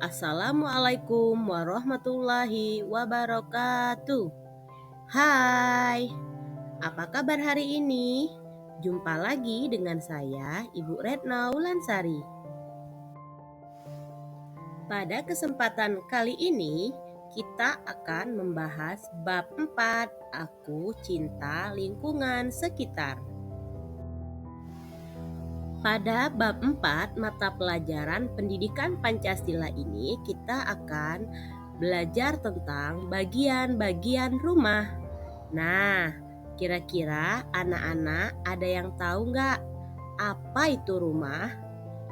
Assalamualaikum warahmatullahi wabarakatuh. Hai, apa kabar hari ini? Jumpa lagi dengan saya, Ibu Retna Wulansari. Pada kesempatan kali ini, kita akan membahas bab 4, Aku Cinta Lingkungan Sekitar. Pada bab 4 mata pelajaran pendidikan Pancasila ini kita akan belajar tentang bagian-bagian rumah. Nah, kira-kira anak-anak ada yang tahu nggak apa itu rumah?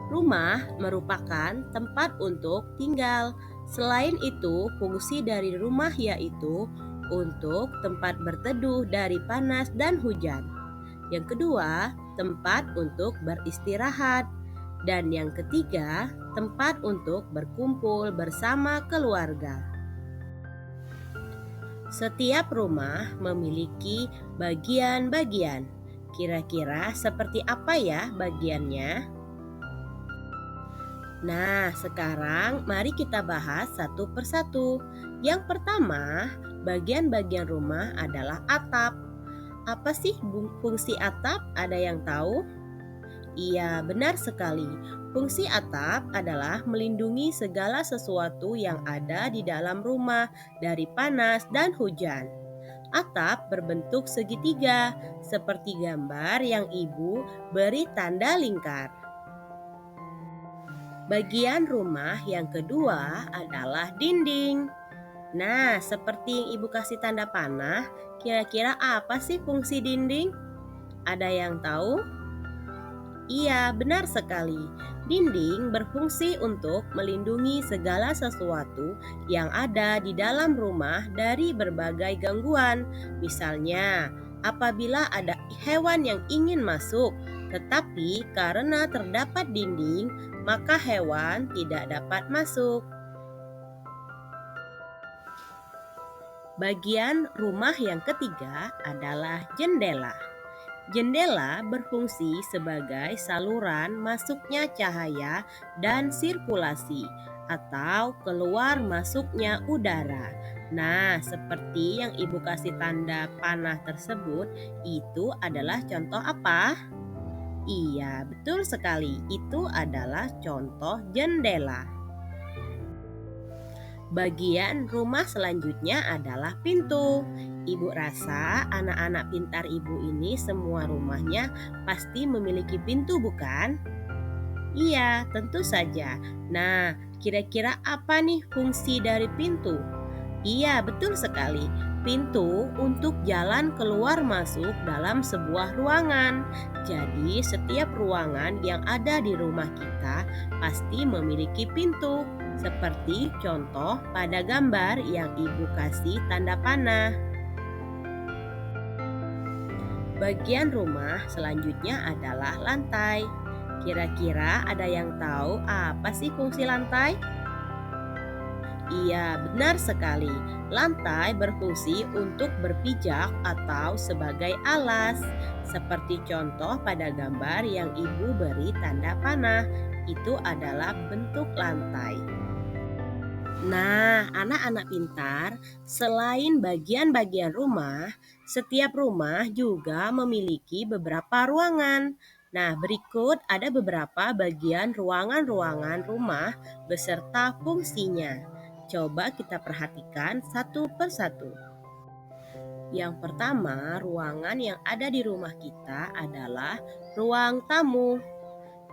Rumah merupakan tempat untuk tinggal. Selain itu, fungsi dari rumah yaitu untuk tempat berteduh dari panas dan hujan. Yang kedua, tempat untuk beristirahat. Dan yang ketiga, tempat untuk berkumpul bersama keluarga. Setiap rumah memiliki bagian-bagian. Kira-kira seperti apa ya bagiannya? Nah, sekarang mari kita bahas satu persatu. Yang pertama, bagian-bagian rumah adalah atap. Apa sih fungsi atap? Ada yang tahu? Iya, benar sekali. Fungsi atap adalah melindungi segala sesuatu yang ada di dalam rumah dari panas dan hujan. Atap berbentuk segitiga, seperti gambar yang ibu beri tanda lingkar. Bagian rumah yang kedua adalah dinding. Nah, seperti yang ibu kasih tanda panah, kira-kira apa sih fungsi dinding? Ada yang tahu? Iya, benar sekali. Dinding berfungsi untuk melindungi segala sesuatu yang ada di dalam rumah dari berbagai gangguan. Misalnya, apabila ada hewan yang ingin masuk, tetapi karena terdapat dinding, maka hewan tidak dapat masuk. Bagian rumah yang ketiga adalah jendela. Jendela berfungsi sebagai saluran masuknya cahaya dan sirkulasi atau keluar masuknya udara. Nah, seperti yang ibu kasih tanda panah tersebut, itu adalah contoh apa? Iya, betul sekali. Itu adalah contoh jendela. Bagian rumah selanjutnya adalah pintu. Ibu rasa anak-anak pintar ibu ini semua rumahnya pasti memiliki pintu, bukan? Iya, tentu saja. Nah, kira-kira apa nih fungsi dari pintu? Iya, betul sekali. Pintu untuk jalan keluar masuk dalam sebuah ruangan. Jadi, setiap ruangan yang ada di rumah kita pasti memiliki pintu. Seperti contoh pada gambar yang ibu kasih tanda panah. Bagian rumah selanjutnya adalah lantai. Kira-kira ada yang tahu apa sih fungsi lantai? Iya, benar sekali. Lantai berfungsi untuk berpijak atau sebagai alas. Seperti contoh pada gambar yang ibu beri tanda panah, itu adalah bentuk lantai. Nah, anak-anak pintar, selain bagian-bagian rumah, setiap rumah juga memiliki beberapa ruangan. Nah, berikut ada beberapa bagian ruangan-ruangan rumah beserta fungsinya. Coba kita perhatikan satu persatu. Yang pertama, ruangan yang ada di rumah kita adalah ruang tamu.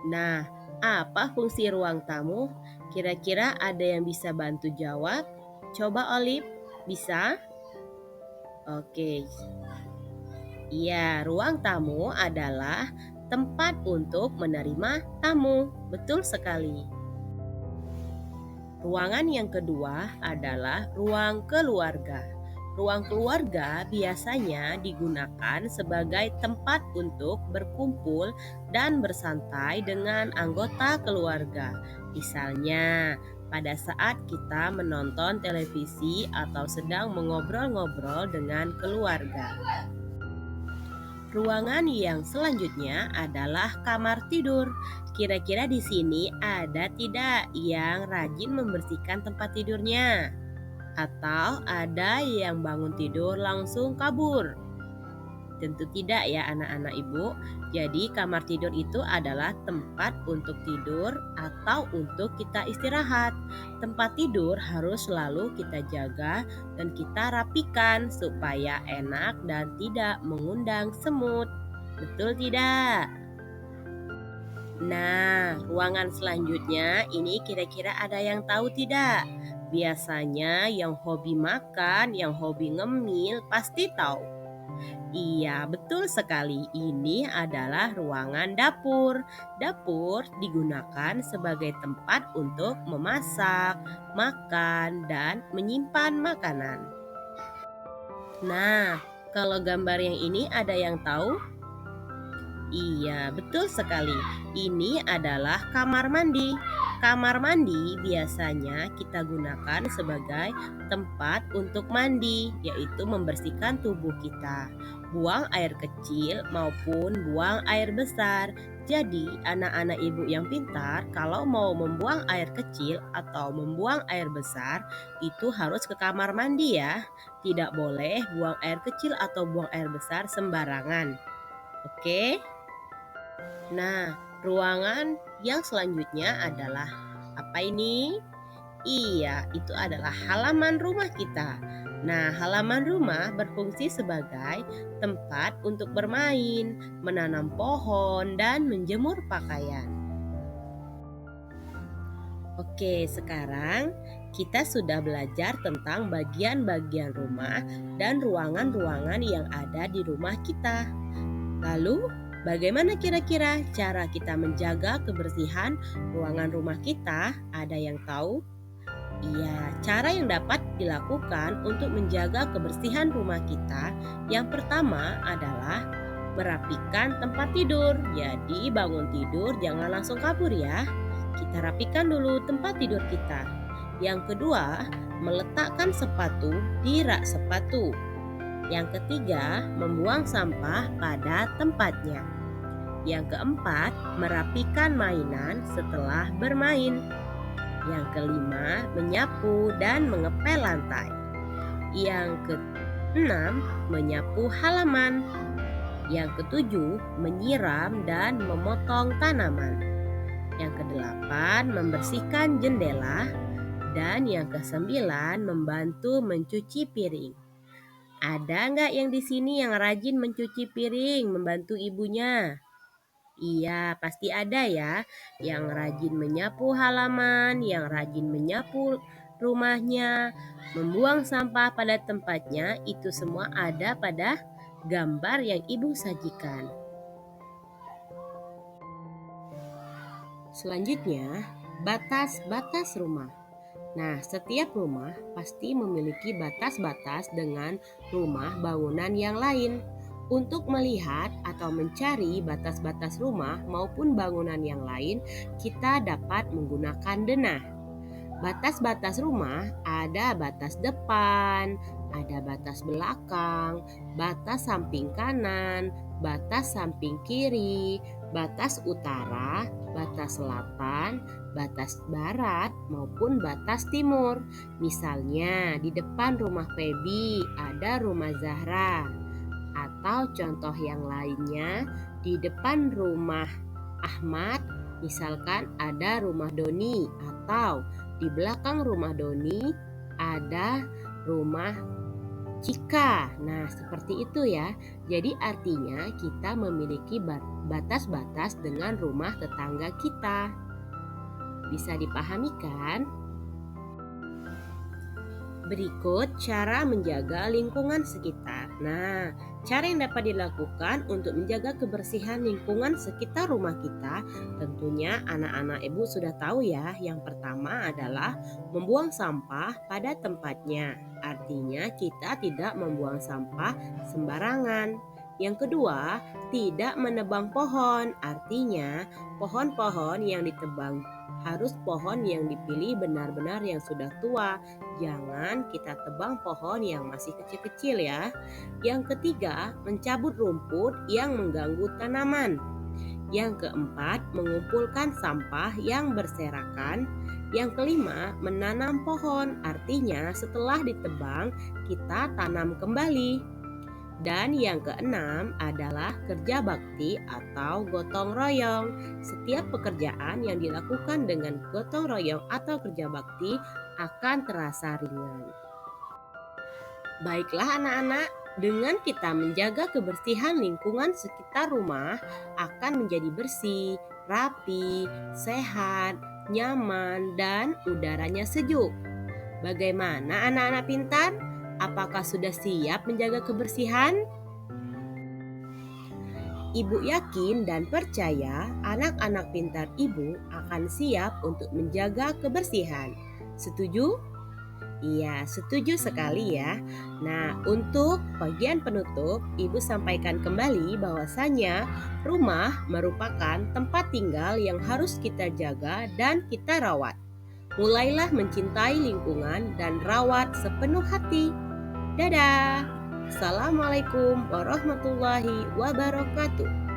Nah, apa fungsi ruang tamu? Kira-kira ada yang bisa bantu jawab? Coba Olive, bisa? Oke. Iya, ruang tamu adalah tempat untuk menerima tamu. Betul sekali. Ruangan yang kedua adalah ruang keluarga. Ruang keluarga biasanya digunakan sebagai tempat untuk berkumpul dan bersantai dengan anggota keluarga. Misalnya, pada saat kita menonton televisi atau sedang mengobrol-ngobrol dengan keluarga. ruangan yang selanjutnya adalah kamar tidur. Kira-kira di sini ada tidak yang rajin membersihkan tempat tidurnya? Atau ada yang bangun tidur langsung kabur? Tentu tidak ya anak-anak ibu. Jadi kamar tidur itu adalah tempat untuk tidur atau untuk kita istirahat. Tempat tidur harus selalu kita jaga dan kita rapikan supaya enak dan tidak mengundang semut. Betul tidak? Nah, ruangan selanjutnya ini kira-kira ada yang tahu tidak? Biasanya yang hobi makan, yang hobi ngemil pasti tahu. Iya, betul sekali. Ini adalah ruangan dapur. Dapur digunakan sebagai tempat untuk memasak, makan, dan menyimpan makanan. Nah, kalau gambar yang ini ada yang tahu? Iya, betul sekali. Ini adalah kamar mandi. Kamar mandi biasanya kita gunakan sebagai tempat untuk mandi, yaitu membersihkan tubuh kita, buang air kecil maupun buang air besar. Jadi, anak-anak ibu yang pintar, kalau mau membuang air kecil atau membuang air besar, itu harus ke kamar mandi ya. Tidak boleh buang air kecil atau buang air besar sembarangan. Oke? Nah, ruangan yang selanjutnya adalah apa ini? Iya, itu adalah halaman rumah kita. Nah, halaman rumah berfungsi sebagai tempat untuk bermain, menanam pohon, dan menjemur pakaian. Oke, sekarang kita sudah belajar tentang bagian-bagian rumah dan ruangan-ruangan yang ada di rumah kita. Lalu, bagaimana kira-kira cara kita menjaga kebersihan ruangan rumah kita? Ada yang tahu? Iya, cara yang dapat dilakukan untuk menjaga kebersihan rumah kita, yang pertama adalah merapikan tempat tidur. Jadi, bangun tidur jangan langsung kabur ya. Kita rapikan dulu tempat tidur kita. Yang kedua, meletakkan sepatu di rak sepatu. Yang ketiga, membuang sampah pada tempatnya. Yang keempat, merapikan mainan setelah bermain. Yang kelima, menyapu dan mengepel lantai. Yang keenam, menyapu halaman. Yang ketujuh, menyiram dan memotong tanaman. Yang kedelapan, membersihkan jendela. Dan yang kesembilan, membantu mencuci piring. Ada nggak yang di sini yang rajin mencuci piring, membantu ibunya? Iya, pasti ada ya. Yang rajin menyapu halaman, yang rajin menyapu rumahnya, membuang sampah pada tempatnya, itu semua ada pada gambar yang ibu sajikan. Selanjutnya, batas-batas rumah. Nah, setiap rumah pasti memiliki batas-batas dengan rumah bangunan yang lain. Untuk melihat atau mencari batas-batas rumah maupun bangunan yang lain, kita dapat menggunakan denah. Batas-batas rumah ada batas depan, ada batas belakang, batas samping kanan, batas samping kiri, batas utara, batas selatan, batas barat maupun batas timur. Misalnya di depan rumah Feby ada rumah Zahra. Atau contoh yang lainnya, di depan rumah Ahmad misalkan ada rumah Doni, atau di belakang rumah Doni ada rumah Cika. Nah, seperti itu ya. Jadi artinya kita memiliki batas-batas dengan rumah tetangga kita. Bisa dipahami kan? Berikut cara menjaga lingkungan sekitar. Nah, cara yang dapat dilakukan untuk menjaga kebersihan lingkungan sekitar rumah kita, tentunya anak-anak ibu sudah tahu ya. Yang pertama adalah membuang sampah pada tempatnya. Artinya kita tidak membuang sampah sembarangan. Yang kedua, tidak menebang pohon. Artinya pohon-pohon yang ditebang harus pohon yang dipilih benar-benar yang sudah tua. Jangan kita tebang pohon yang masih kecil-kecil ya. Yang ketiga, mencabut rumput yang mengganggu tanaman. Yang keempat, mengumpulkan sampah yang berserakan. Yang kelima, menanam pohon. Artinya setelah ditebang, kita tanam kembali. Dan yang keenam adalah kerja bakti atau gotong royong. Setiap pekerjaan yang dilakukan dengan gotong royong atau kerja bakti akan terasa ringan. Baiklah anak-anak, dengan kita menjaga kebersihan lingkungan sekitar rumah akan menjadi bersih, rapi, sehat, nyaman, dan udaranya sejuk. Bagaimana anak-anak pintar? Apakah sudah siap menjaga kebersihan? Ibu yakin dan percaya anak-anak pintar ibu akan siap untuk menjaga kebersihan. Setuju? Iya, setuju sekali ya. Nah, untuk bagian penutup, Ibu sampaikan kembali bahwasanya rumah merupakan tempat tinggal yang harus kita jaga dan kita rawat. Mulailah mencintai lingkungan dan rawat sepenuh hati. Dadah. Assalamualaikum warahmatullahi wabarakatuh.